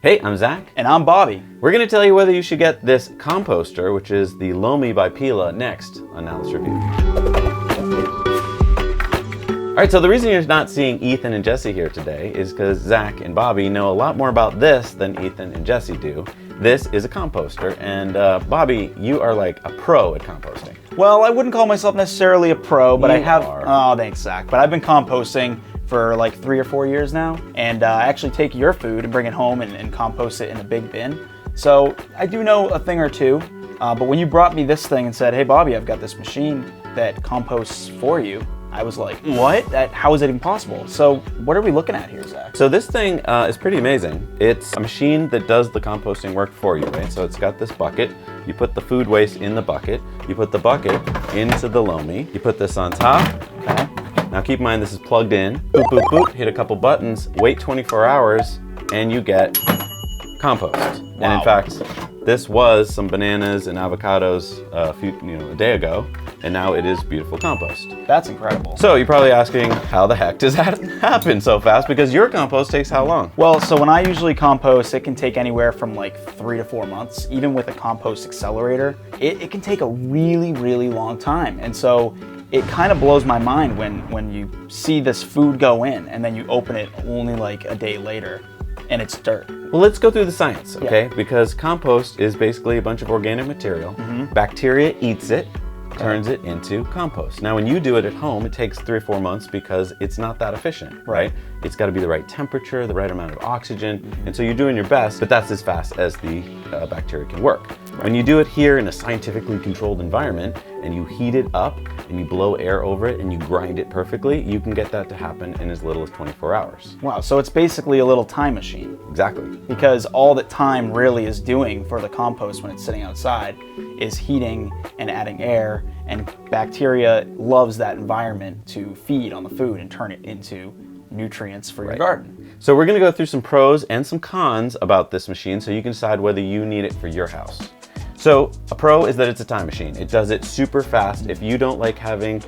Hey, I'm Zach. And I'm Bobby. We're going to tell you whether you should get this Composter, which is the Lomi by Pila, next on Now Let's Review. All right, so the reason you're not seeing Ethan and Jesse here today is because Zach and Bobby know a lot more about this than Ethan and Jesse do. This is a composter, and Bobby, you are like a pro at composting. Well, I wouldn't call myself necessarily a pro, but You I have. are. Oh, thanks, Zach. But I've been composting for like 3 or 4 years now, and I actually take your food and bring it home and compost it in a big bin. So I do know a thing or two. But when you brought me this thing and said, "Hey, Bobby, I've got this machine that composts for you," I was like, "What? How is it even possible?" So what are we looking at here, Zach? So this thing is pretty amazing. It's a machine that does the composting work for you, right? So it's got this bucket. You put the food waste in the bucket. You put the bucket into the Lomi. You put this on top. Okay. Now keep in mind this is plugged in. Boop, boop, boop. Hit a couple buttons. Wait 24 hours, and you get compost. Wow. And in fact, this was some bananas and avocados a day ago, and now it is beautiful compost. That's incredible. So you're probably asking, how the heck does that happen so fast? Because your compost takes how long? Well, so when I usually compost, it can take anywhere from like 3 to 4 months. Even with a compost accelerator, it can take a really, really long time. And so it kind of blows my mind when you see this food go in and then you open it only like a day later and it's dirt. Well, let's go through the science, okay? Yeah. Because compost is basically a bunch of organic material. Bacteria eats it, turns it into compost. Now, when you do it at home, it takes 3 or 4 months because it's not that efficient, right? It's got to be the right temperature, the right amount of oxygen, and so you're doing your best, but that's as fast as the bacteria can work. When you do it here in a scientifically controlled environment and you heat it up and you blow air over it and you grind it perfectly, you can get that to happen in as little as 24 hours. Wow, so it's basically a little time machine. Exactly. Because all that time really is doing for the compost when it's sitting outside is heating and adding air, and bacteria loves that environment to feed on the food and turn it into nutrients for your garden. So we're going to go through some pros and some cons about this machine so you can decide whether you need it for your house. So a pro is that it's a time machine. It does it super fast. If you don't like having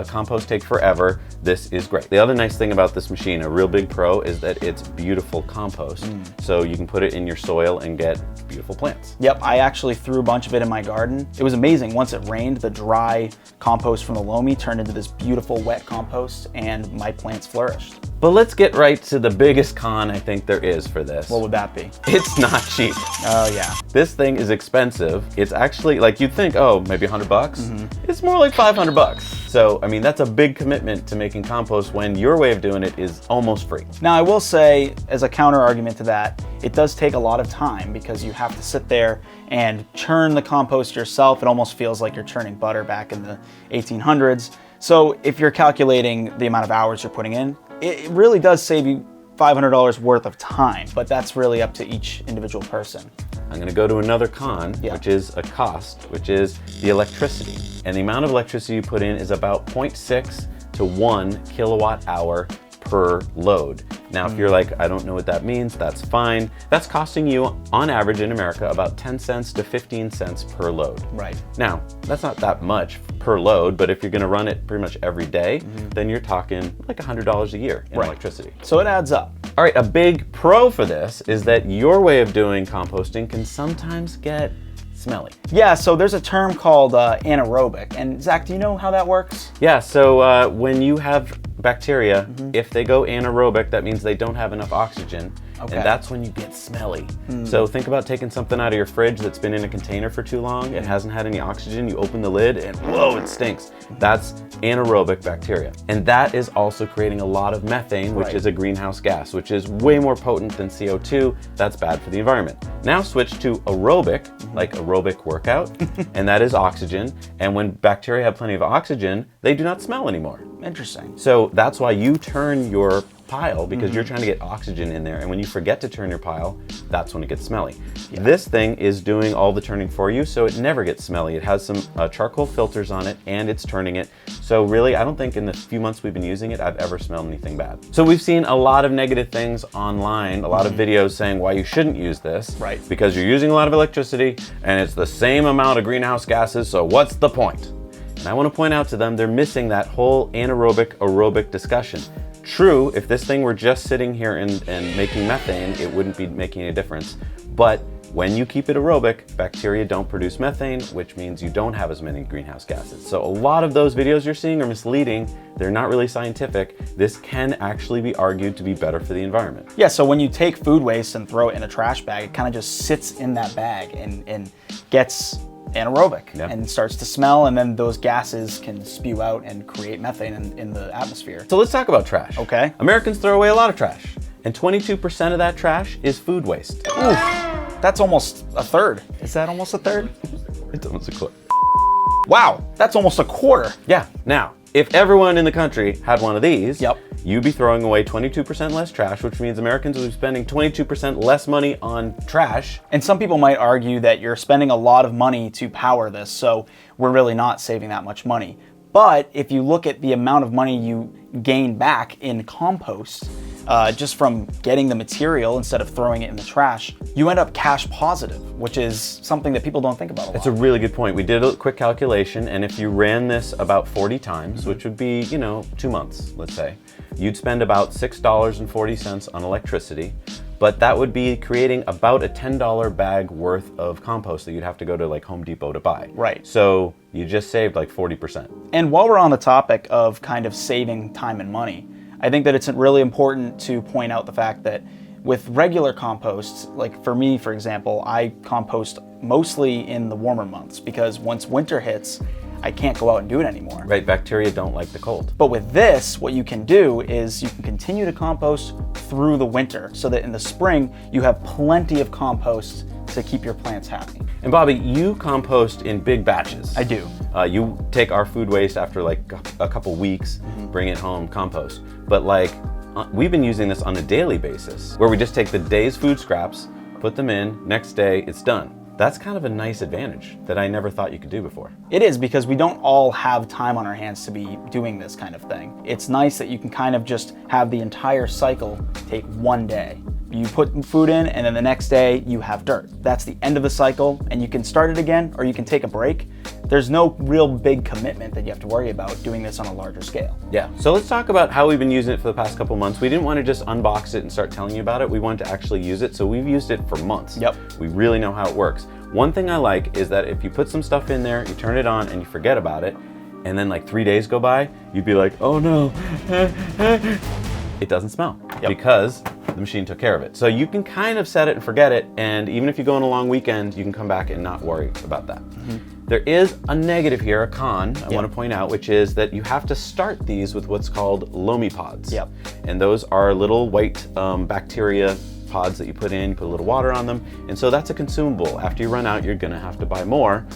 compost take forever, this is great. The other nice thing about this machine, a real big pro, is that it's beautiful compost. So you can put it in your soil and get beautiful plants. Yep, I actually threw a bunch of it in my garden. It was amazing. Once it rained, the dry compost from the Lomi turned into this beautiful wet compost and my plants flourished. But let's get right to the biggest con I think there is for this. What would that be? It's not cheap. Oh yeah. This thing is expensive. It's actually, like, you'd think, oh, maybe $100. It's more like $500. So, I mean, that's a big commitment to making compost when your way of doing it is almost free. Now, I will say, as a counter argument to that, it does take a lot of time because you have to sit there and churn the compost yourself. It almost feels like you're churning butter back in the 1800s. So if you're calculating the amount of hours you're putting in, it really does save you $500 worth of time, but that's really up to each individual person. I'm going to go to another con, which is a cost, which is the electricity. And the amount of electricity you put in is about 0.6 to 1 kilowatt hour per load. Now, if you're like, I don't know what that means, that's fine. That's costing you, on average in America, about 10 cents to 15 cents per load. Right. Now, that's not that much per load, but if you're gonna run it pretty much every day, then you're talking like $100 a year in electricity. So it adds up. All right, a big pro for this is that your way of doing composting can sometimes get smelly. Yeah, so there's a term called anaerobic. And Zach, do you know how that works? Yeah, so when you have bacteria, if they go anaerobic, that means they don't have enough oxygen. And that's when you get smelly. So think about taking something out of your fridge that's been in a container for too long. It hasn't had any oxygen. You open the lid and whoa, it stinks. That's anaerobic bacteria. And that is also creating a lot of methane, which is a greenhouse gas, which is way more potent than CO2. That's bad for the environment. Now switch to aerobic, like aerobic workout, and that is oxygen. And when bacteria have plenty of oxygen, they do not smell anymore. Interesting. So that's why you turn your pile, because you're trying to get oxygen in there, and when you forget to turn your pile, that's when it gets smelly. This thing is doing all the turning for you, so it never gets smelly. It has some charcoal filters on it, and it's turning it. So really, I don't think in the few months we've been using it, I've ever smelled anything bad. So we've seen a lot of negative things online, a lot of videos saying why you shouldn't use this. Right. Because you're using a lot of electricity, and it's the same amount of greenhouse gases, so what's the point? And I want to point out to them, they're missing that whole anaerobic aerobic discussion. True, if this thing were just sitting here and making methane, it wouldn't be making a difference. But when you keep it aerobic, bacteria don't produce methane, which means you don't have as many greenhouse gases. So a lot of those videos you're seeing are misleading. They're not really scientific. This can actually be argued to be better for the environment. Yeah, so when you take food waste and throw it in a trash bag, it kind of just sits in that bag and gets anaerobic and starts to smell, and then those gases can spew out and create methane in the atmosphere. So let's talk about trash. Okay. Americans throw away a lot of trash, and 22% of that trash is food waste. Oof, that's almost a third. Is that almost a third? It's almost a quarter. Wow, that's almost a quarter. Yeah, now, if everyone in the country had one of these, Yep. you'd be throwing away 22% less trash, which means Americans would be spending 22% less money on trash. And some people might argue that you're spending a lot of money to power this, so we're really not saving that much money. But if you look at the amount of money you gain back in compost, just from getting the material instead of throwing it in the trash, you end up cash positive, which is something that people don't think about a lot. It's a really good point. We did a quick calculation, and if you ran this about 40 times, which would be, 2 months, let's say, you'd spend about $6.40 on electricity, but that would be creating about a $10 bag worth of compost that you'd have to go to like Home Depot to buy. Right. So you just saved like 40%. And while we're on the topic of kind of saving time and money, I think that it's really important to point out the fact that with regular composts, like for me, for example, I compost mostly in the warmer months because once winter hits, I can't go out and do it anymore. Right, bacteria don't like the cold. But with this, what you can do is you can continue to compost through the winter so that in the spring, you have plenty of compost to keep your plants happy. And Bobby, you compost in big batches. I do. You take our food waste after like a couple weeks, bring it home, compost. But we've been using this on a daily basis where we just take the day's food scraps, put them in, next day it's done. That's kind of a nice advantage that I never thought you could do before. It is, because we don't all have time on our hands to be doing this kind of thing. It's nice that you can kind of just have the entire cycle take one day. You put food in, and then the next day you have dirt. That's the end of the cycle, and you can start it again, or you can take a break. There's no real big commitment that you have to worry about doing this on a larger scale. Yeah, so let's talk about how we've been using it for the past couple months. We didn't want to just unbox it and start telling you about it. We wanted to actually use it, so we've used it for months. Yep. We really know how it works. One thing I like is that if you put some stuff in there, you turn it on and you forget about it, and then like 3 days go by, you'd be like, oh no, it doesn't smell because the machine took care of it. So you can kind of set it and forget it, and even if you go on a long weekend, you can come back and not worry about that. There is a negative here, a con, I want to point out, which is that you have to start these with what's called Lomi pods. Yep. And those are little white bacteria pods that you put in, you put a little water on them, and so that's a consumable. After you run out, you're gonna have to buy more,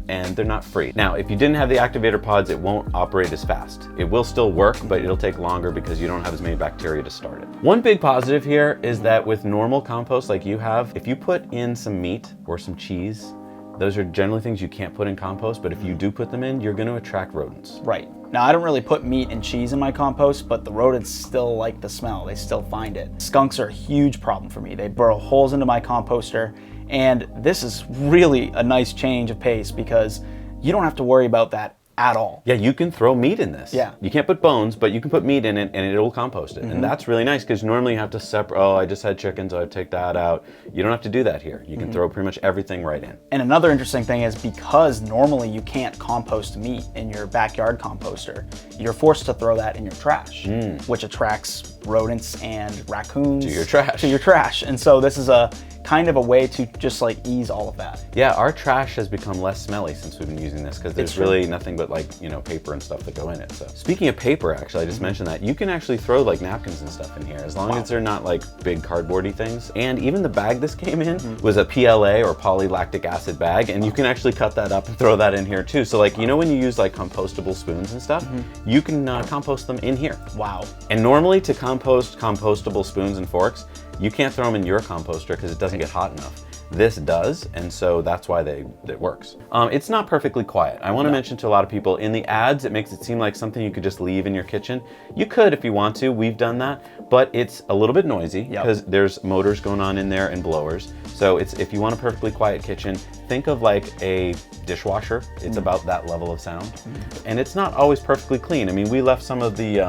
and they're not free. Now, if you didn't have the activator pods, it won't operate as fast. It will still work, but it'll take longer because you don't have as many bacteria to start it. One big positive here is that with normal compost like you have, if you put in some meat or some cheese, those are generally things you can't put in compost, but if you do put them in, you're gonna attract rodents. Right. Now, I don't really put meat and cheese in my compost, but the rodents still like the smell. They still find it. Skunks are a huge problem for me. They burrow holes into my composter, and this is really a nice change of pace because you don't have to worry about that at all. Yeah, you can throw meat in this. Yeah. You can't put bones, but you can put meat in it and it'll compost it. And that's really nice because normally you have to separate, oh, I just had chicken, so I take that out. You don't have to do that here. You can throw pretty much everything right in. And another interesting thing is because normally you can't compost meat in your backyard composter, you're forced to throw that in your trash, which attracts rodents and raccoons To your trash. To your trash. And so this is a kind of a way to just like ease all of that. Yeah, our trash has become less smelly since we've been using this because there's really nothing but like, paper and stuff that go in it. So speaking of paper, actually, I just mentioned that you can actually throw like napkins and stuff in here as long as they're not like big cardboardy things. And even the bag this came in was a PLA or polylactic acid bag, and you can actually cut that up and throw that in here too. So like, when you use like compostable spoons and stuff, you can compost them in here. Wow. And normally to compost compostable spoons and forks, you can't throw them in your composter because it doesn't get hot enough. This does, and so that's why it works. It's not perfectly quiet. I want to mention to a lot of people, in the ads, it makes it seem like something you could just leave in your kitchen. You could if you want to, we've done that, but it's a little bit noisy because there's motors going on in there and blowers. So if you want a perfectly quiet kitchen, think of like a dishwasher. It's about that level of sound. And it's not always perfectly clean. I mean, we left some of the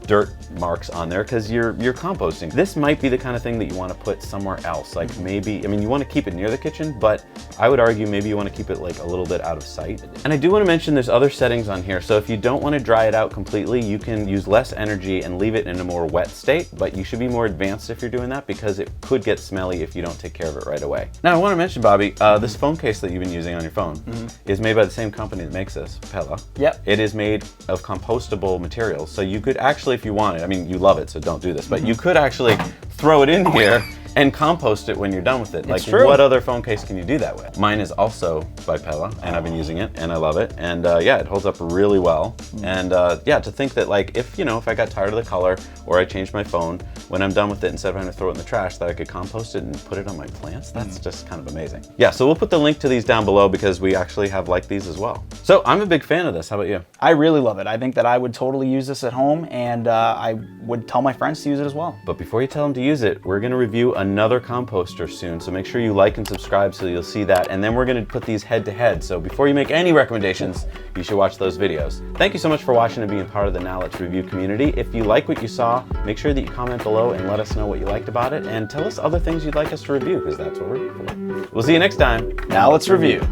dirt marks on there because you're composting. This might be the kind of thing that you want to put somewhere else. Like maybe, I mean, you want to keep it near the kitchen, but I would argue maybe you want to keep it like a little bit out of sight. And I do want to mention there's other settings on here. So if you don't want to dry it out completely, you can use less energy and leave it in a more wet state, but you should be more advanced if you're doing that because it could get smelly if you don't take care of it right away. Now I want to mention, Bobby, this phone case that you've been using on your phone is made by the same company that makes this, Pella. Yep. It is made of compostable materials. So you could actually, if you wanted, I mean, you love it, so don't do this, but you could actually throw it in here and compost it when you're done with it. Like, what other phone case can you do that with? Mine is also by Pella, and I've been using it, and I love it. And yeah, it holds up really well. And yeah, to think that like, if I got tired of the color, or I changed my phone, when I'm done with it, instead of having to throw it in the trash, that I could compost it and put it on my plants, that's just kind of amazing. Yeah, so we'll put the link to these down below because we actually have like these as well. So I'm a big fan of this, how about you? I really love it. I think that I would totally use this at home, and I would tell my friends to use it as well. But before you tell them to use it, we're gonna review another composter soon, so make sure you like and subscribe so you'll see that, and then we're gonna put these head to head, so before you make any recommendations, you should watch those videos. Thank you so much for watching and being part of the Now Let's Review community. If you like what you saw, make sure that you comment below and let us know what you liked about it, and tell us other things you'd like us to review, because that's what we're here for. We'll see you next time. Now Let's Review.